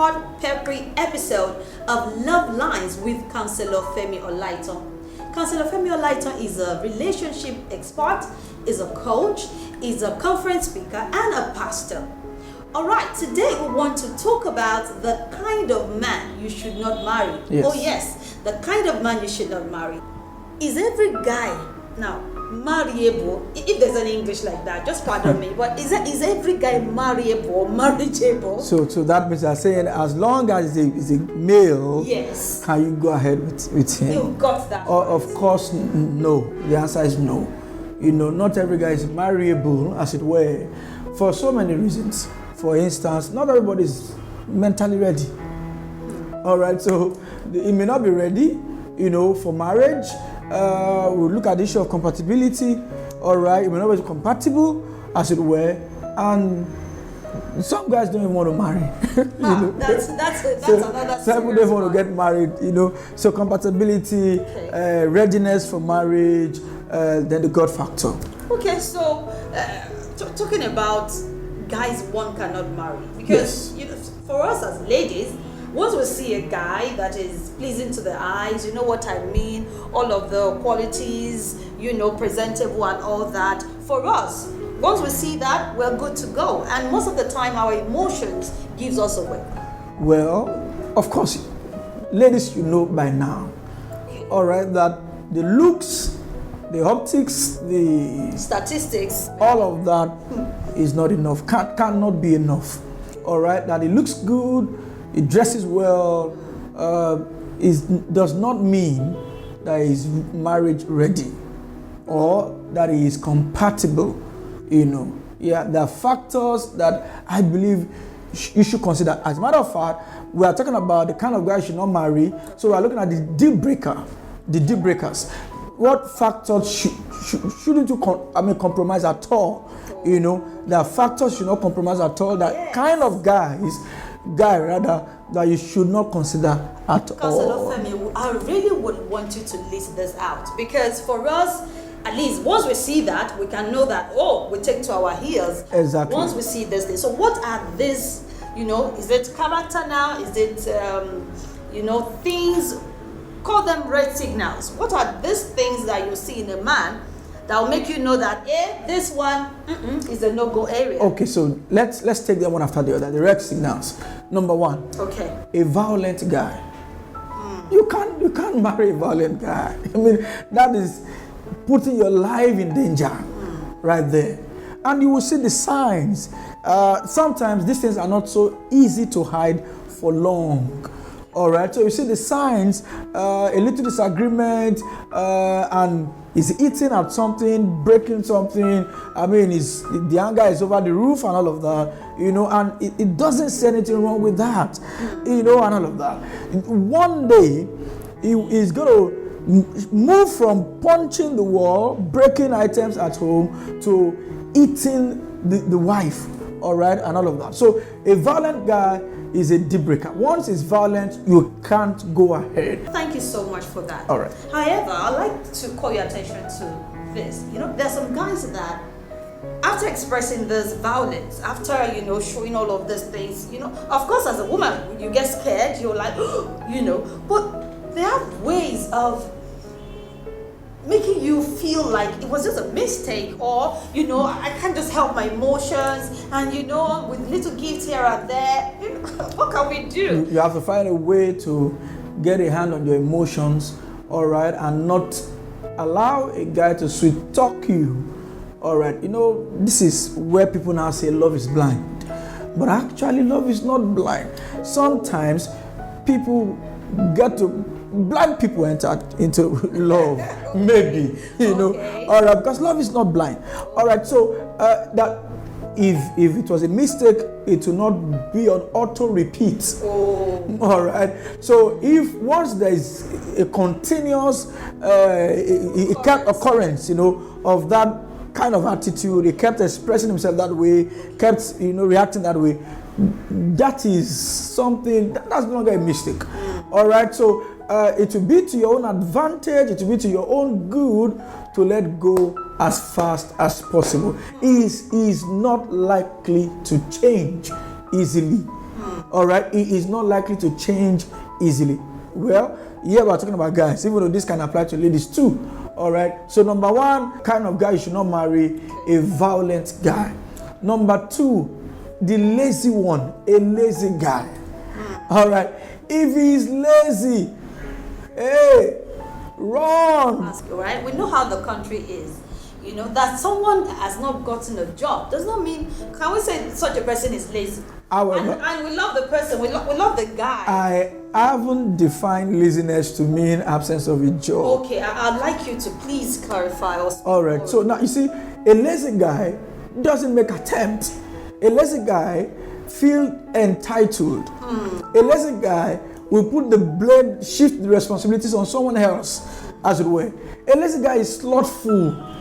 hot, peppery episode of Love Lines with Counselor Femi Olaitan. Counselor Femi Olaitan is a relationship expert, is a coach, is a conference speaker, and a pastor. Alright, today we want to talk about the kind of man you should not marry. Yes. Oh yes, the kind of man you should not marry. Is every guy now marriable? If there's an English like that, just pardon me, but is every guy marriable or marriageable? So that means I'm saying as long as he's a male, Yes. can you go ahead with him? You got that. Of course, no. The answer is no. You know, not every guy is marriable, as it were, for so many reasons. For instance, not everybody is mentally ready. All right, so he may not be ready, you know, for marriage. We'll look at the issue of compatibility. All right, he may not be compatible, as it were, and some guys don't even want to marry. That's another. Some people don't want to get married, you know. So compatibility, Okay. readiness for marriage, then the God factor. Okay, so talking about guys one cannot marry, because Yes. you know, for us as ladies, once we see a guy that is pleasing to the eyes, you know what I mean, all of the qualities, you know, presentable and all that, for us, once we see that, we're good to go. And most of the time, our emotions gives us away. Well, of course, ladies, you know by now, all right, that the looks, the optics, the Statistics. all of that is not enough, cannot be enough. All right, that it looks good, it dresses well, does not mean that he's marriage ready or that he is compatible. You know, yeah, there are factors that I believe you should consider. As a matter of fact, we are talking about the kind of guy you should not marry, so we are looking at the deal breakers. What factors shouldn't you compromise at all? You know, there are factors you should not compromise at all. That Yes. kind of guy that you should not consider at Counselor all. Femi, I really would want you to list this out, because for us, at least once we see that, we can know that, oh, we take to our heels. Exactly. Once we see this thing. So what are these, you know, is it character now? Is it, you know, things, call them red signals. What are these things that you see in a man that will make you know that, this one is a no-go area? Okay, so let's take them one after the other. The red signals. Number one, Okay. a violent guy. You can't marry a violent guy. I mean, that is putting your life in danger right there. And you will see the signs. Sometimes these things are not so easy to hide for long. All right, so you see the signs, a little disagreement, and he's eating at something, breaking something. I mean, the anger is over the roof and all of that, you know, and it doesn't say anything wrong with that, you know, and all of that. One day, he's going to move from punching the wall, breaking items at home, to eating the wife, all right, and all of that. So a violent guy is a deal breaker. Once it's violent, you can't go ahead. Thank you so much for that. All right. However, I'd like to call your attention to this. You know, there's some guys that, after expressing this violence, after, you know, showing all of these things, you know, of course, as a woman, you get scared, you're like, you know, but they have ways of making you feel like it was just a mistake, or, you know, I can't just help my emotions, and, you know, with little gifts here and there, you know, what can we do? You have to find a way to get a hand on your emotions, all right, and not allow a guy to sweet talk you, all right. You know, this is where people now say love is blind, but actually love is not blind. Sometimes blind people enter into love, maybe, you know, Okay. all right, because love is not blind, all right. So that if it was a mistake, it will not be on auto repeat. Oh. All right. So if once there is a continuous occurrence, you know, of that kind of attitude, he kept expressing himself that way, kept, you know, reacting that way, that is something that's no longer a mistake. All right. So it will be to your own advantage, it will be to your own good to let go as fast as possible. He is not likely to change easily. All right, he is not likely to change easily. Well, yeah, we're talking about guys, even though this can apply to ladies too. All right, so number one kind of guy you should not marry, a violent guy. Number two, the lazy one, a lazy guy. All right, if he's lazy, hey, run. Right? We know how the country is. You know, that someone has not gotten a job does not mean, can we say such a person is lazy? However, and we love the person, we love the guy. I haven't defined laziness to mean absence of a job. Okay, I'd like you to please clarify us. All right, so now you see, a lazy guy doesn't make attempts. A lazy guy feels entitled. A lazy guy will put the blame, shift the responsibilities on someone else, as it were. A lazy guy is slothful.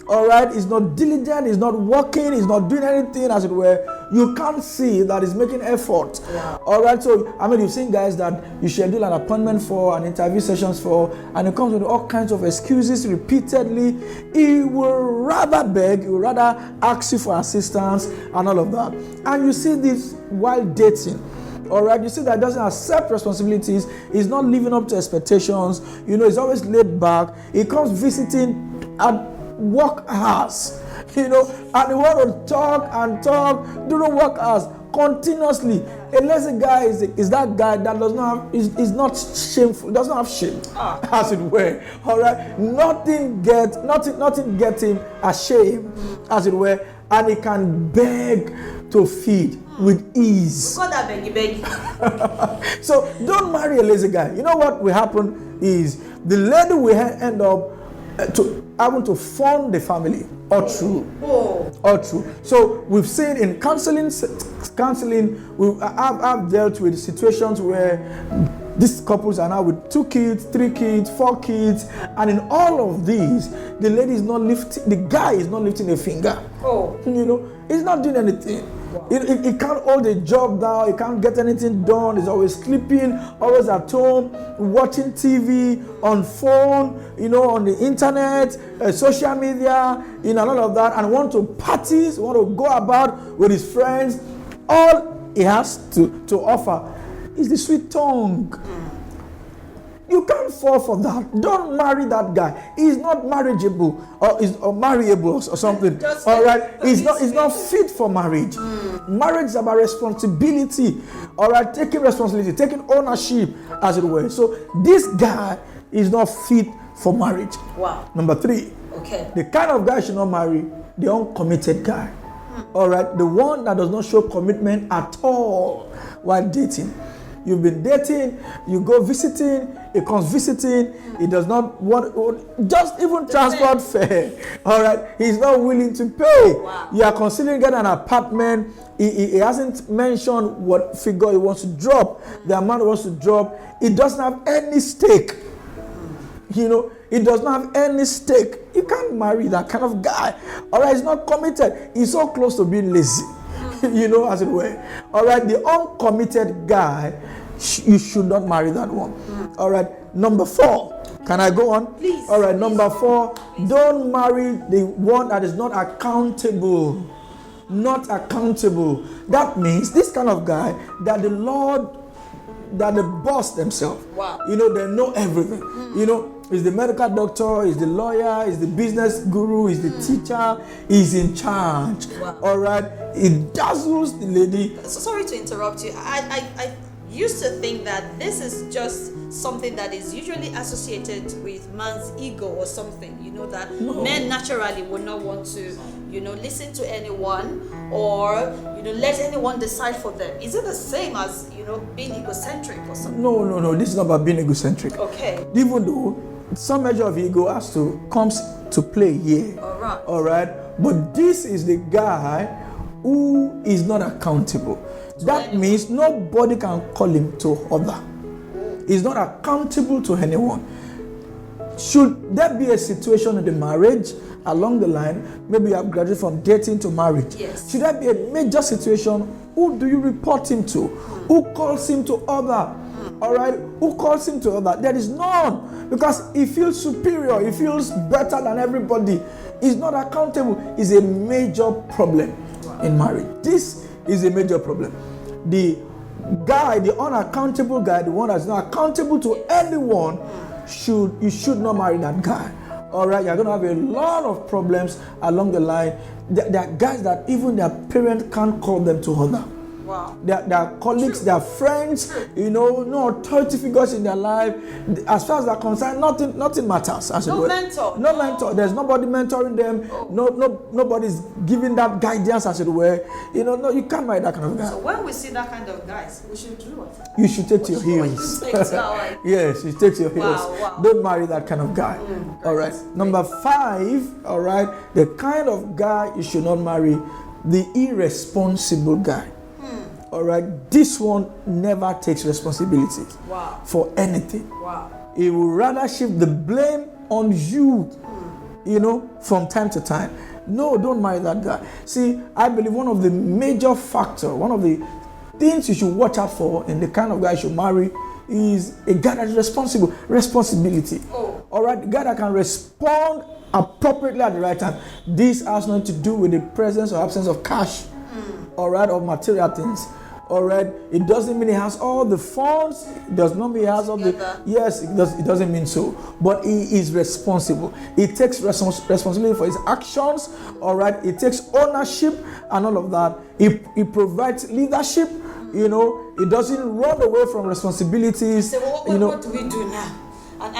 All right, he's not diligent, he's not working, he's not doing anything, as it were. You can't see that he's making effort. Yeah. All right, so I mean, you've seen guys that you schedule an appointment for, an interview sessions for, and it comes with all kinds of excuses repeatedly. He will rather beg, he will rather ask you for assistance and all of that. And you see this while dating. All right, you see that he doesn't accept responsibilities. He's not living up to expectations. You know, he's always laid back. He comes visiting at work hours, you know, and you want to talk and talk during work hours continuously. A lazy guy is that guy that does not have, is not shameful, does not have shame, as it were. All right, nothing get him ashamed, as it were, and he can beg to feed with ease. God, I beg you. So don't marry a lazy guy. You know what will happen is the lady will end up having to fund the family or true. Or true. So we've seen in counseling, I've dealt with situations where these couples are now with 2 kids, 3 kids, 4 kids, and in all of these, the lady is not lifting, the guy is not lifting a finger. You know, he's not doing anything. Wow. He can't hold a job down, he can't get anything done, he's always sleeping, always at home, watching TV, on phone, you know, on the internet, social media, you know, all of that, and want to parties, want to go about with his friends. All he has to offer is the sweet tongue. You can't fall for that. Don't marry that guy. He's not marriageable or marriable or something. All right, he's not fit for marriage. Marriage is about responsibility. All right, taking responsibility, taking ownership, as it were. So this guy is not fit for marriage. Wow. Number 3. Okay. The kind of guy should not marry the uncommitted guy. All right, the one that does not show commitment at all while dating. You've been dating, you go visiting, he comes visiting, he does not want, just even transport fare. All right, he's not willing to pay. Wow. You are considering getting an apartment, he hasn't mentioned what figure he wants to drop, the amount he wants to drop. He doesn't have any stake. You know, he does not have any stake. You can't marry that kind of guy. All right, he's not committed. He's so close to being lazy. You know, as it were. All right, the uncommitted guy, you should not marry that one. All right, number 4. Can I go on? Please. All right, number 4. Don't marry the one that is not accountable. Not accountable. That means this kind of guy that the boss themselves. Wow. You know, they know everything. You know, he's the medical doctor, he's the lawyer, he's the business guru, he's the teacher, he's in charge. Wow. All right, he dazzles the lady. So sorry to interrupt you. I used to think that this is just something that is usually associated with man's ego or something. You know, that men naturally would not want to, you know, listen to anyone or, you know, let anyone decide for them. Is it the same as, you know, being egocentric or something? No. This is not about being egocentric. Okay. Even though some measure of ego comes to play here. All right. But this is the guy who is not accountable. That means nobody can call him to order. He's not accountable to anyone. Should there be a situation in the marriage along the line, maybe you have graduated from dating to marriage. Yes. Should there be a major situation, who do you report him to? Who calls him to order? All right, who calls him to order? There is none, because he feels superior, he feels better than everybody. He's not accountable. It's a major problem in marriage. This is a major problem. The guy, the unaccountable guy, the one that's not accountable to anyone, you should not marry that guy. All right, you're going to have a lot of problems along the line. There are guys that even their parents can't call them to order. Wow. Their colleagues, their friends, no authority figures in their life. As far as they're concerned, nothing matters. No mentor. No mentor. There's nobody mentoring them. Nobody's giving that guidance, as it were. No, you can't marry that kind of guy. So when we see that kind of guys, we should do what? You should take to your heels. Yes, you take to your heels. Wow. Don't marry that kind of guy. All right. Number 5. All right. The kind of guy you should not marry, the irresponsible guy. All right, this one never takes responsibility for anything. Wow. He will rather shift the blame on you, from time to time. No, don't marry that guy. See, I believe one of the major factors, one of the things you should watch out for in the kind of guy you should marry is a guy that is responsible. Responsibility. All right, a guy that can respond appropriately at the right time. This has nothing to do with the presence or absence of cash. All right, of material things. All right, it doesn't mean he has all the funds. It does not mean he has all the. Yes, it doesn't mean so. But he is responsible. He takes responsibility for his actions. All right, he takes ownership and all of that. He provides leadership. He doesn't run away from responsibilities. So what do we do now? And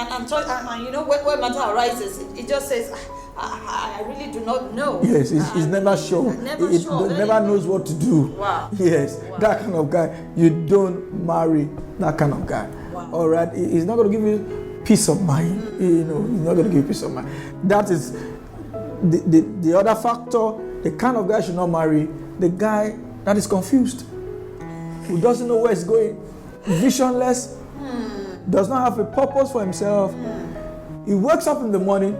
when matter arises, it just says, I really do not know. Yes, he's never sure. He never knows what to do. Wow. Yes, wow. That kind of guy, you don't marry that kind of guy. Wow. All right, he's not going to give you peace of mind. He's not going to give you peace of mind. That is the other factor. The kind of guy you should not marry, the guy that is confused, who doesn't know where he's going, visionless, does not have a purpose for himself. He wakes up in the morning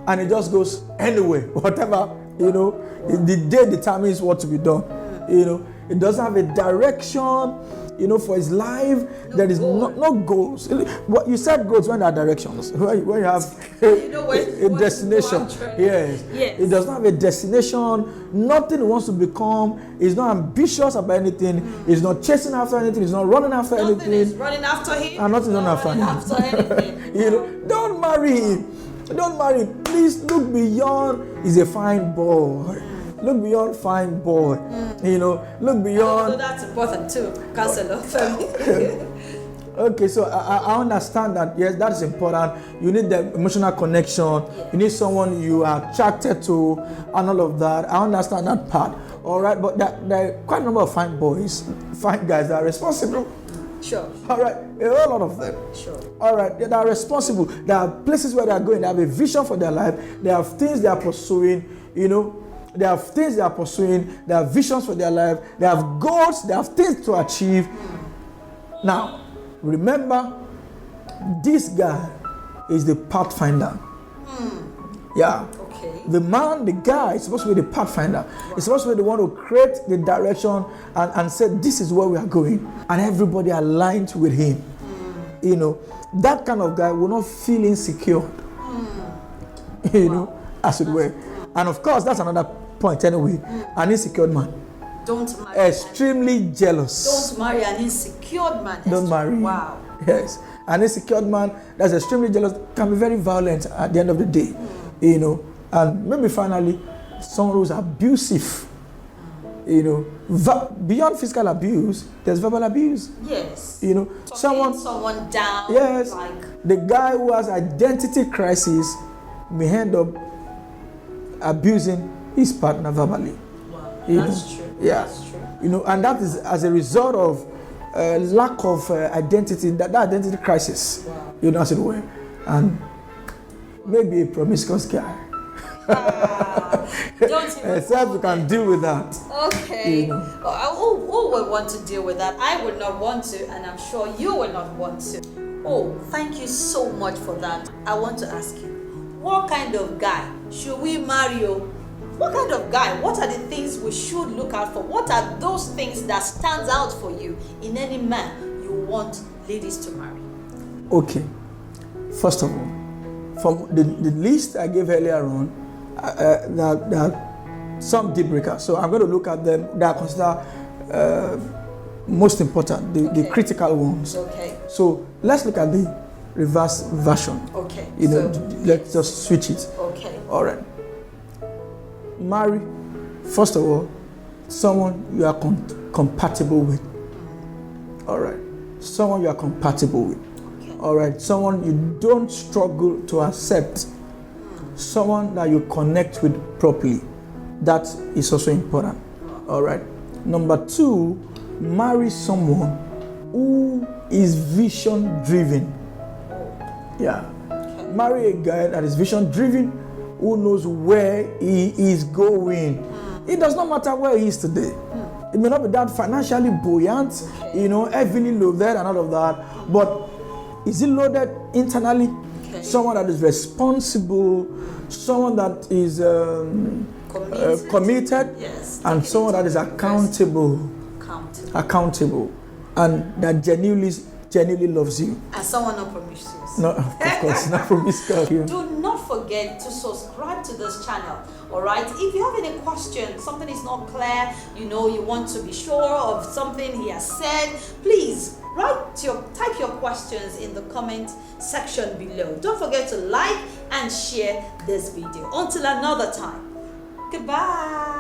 and he just goes anyway, whatever, the day determines what to be done. It doesn't have a direction, for his life. There is no goals. What you said goals when there are directions, when you have a destination. Yes. It does not have a destination, nothing he wants to become. He's not ambitious about anything. He's not chasing after anything. He's not running after anything. Nothing is running after him. And nothing is running after anything. Don't marry him. Don't marry him. Please look beyond. He's a fine boy. Look beyond fine boy. Look beyond. That's important too, Counselor. Okay, so I understand that. Yes, that is important. You need the emotional connection. Yeah. You need someone you are attracted to, and all of that. I understand that part. All right, but there are quite a number of fine boys, fine guys that are responsible. Sure. All right, a whole lot of them. Sure. All right, they are responsible. There are places where they are going. They have a vision for their life. They have things they are pursuing. They have things they are pursuing. They have visions for their life. They have goals. They have things to achieve. Now, remember, this guy is the pathfinder. Yeah. Okay. The guy is supposed to be the pathfinder. He's supposed to be the one who creates the direction and said, this is where we are going. And everybody aligned with him. That kind of guy will not feel insecure. As it were. And of course, that's another point anyway. An insecure man. Don't marry. Extremely jealous. Don't marry an insecure man. Don't marry. Wow. Yes. An insecure man that's extremely jealous can be very violent at the end of the day. And maybe finally, someone who's abusive. Beyond physical abuse, there's verbal abuse. Yes. Someone down. Yes. The guy who has identity crisis may end up abusing his partner verbally. Wow. That's true. Yeah. That's true. And that is as a result of lack of identity, that identity crisis. Wow. As it were. And maybe a promiscuous guy. Don't even except you can deal with that. Okay. Who would want to deal with that? I would not want to, and I'm sure you will not want to. Oh, thank you so much for that. I want to ask you, what kind of guy should we marry? What kind of guy? What are the things we should look out for? What are those things that stands out for you in any man you want ladies to marry? Okay. First of all, from the list I gave earlier on, there are some deal breakers. So I'm going to look at them. They are considered most important, the Okay. critical ones. Okay. So let's look at the reverse version. Okay. You know, So, let's just switch it. okay. All right. Marry, first of all, someone you are compatible with. All right. Someone you are compatible with. Okay. All right. Someone you don't struggle to accept. Someone that you connect with properly. That is also important. All right. Number 2, marry someone who is vision driven. Yeah. Okay. Marry a guy that is vision driven, who knows where he is going. It does not matter where he is today. It may not be that financially buoyant, you know, heavily loaded and all of that, but is he loaded internally? Okay. Someone that is responsible, someone that is committed, Yes. and Taking someone that is into accountable, and that genuinely loves you. And someone not promiscuous. No, of course, not promiscuous. Do not forget to subscribe to this channel. All right. If you have any questions, something is not clear, you know, you want to be sure of something he has said, please type your questions in the comment section below. Don't forget to like and share this video. Until another time. Goodbye.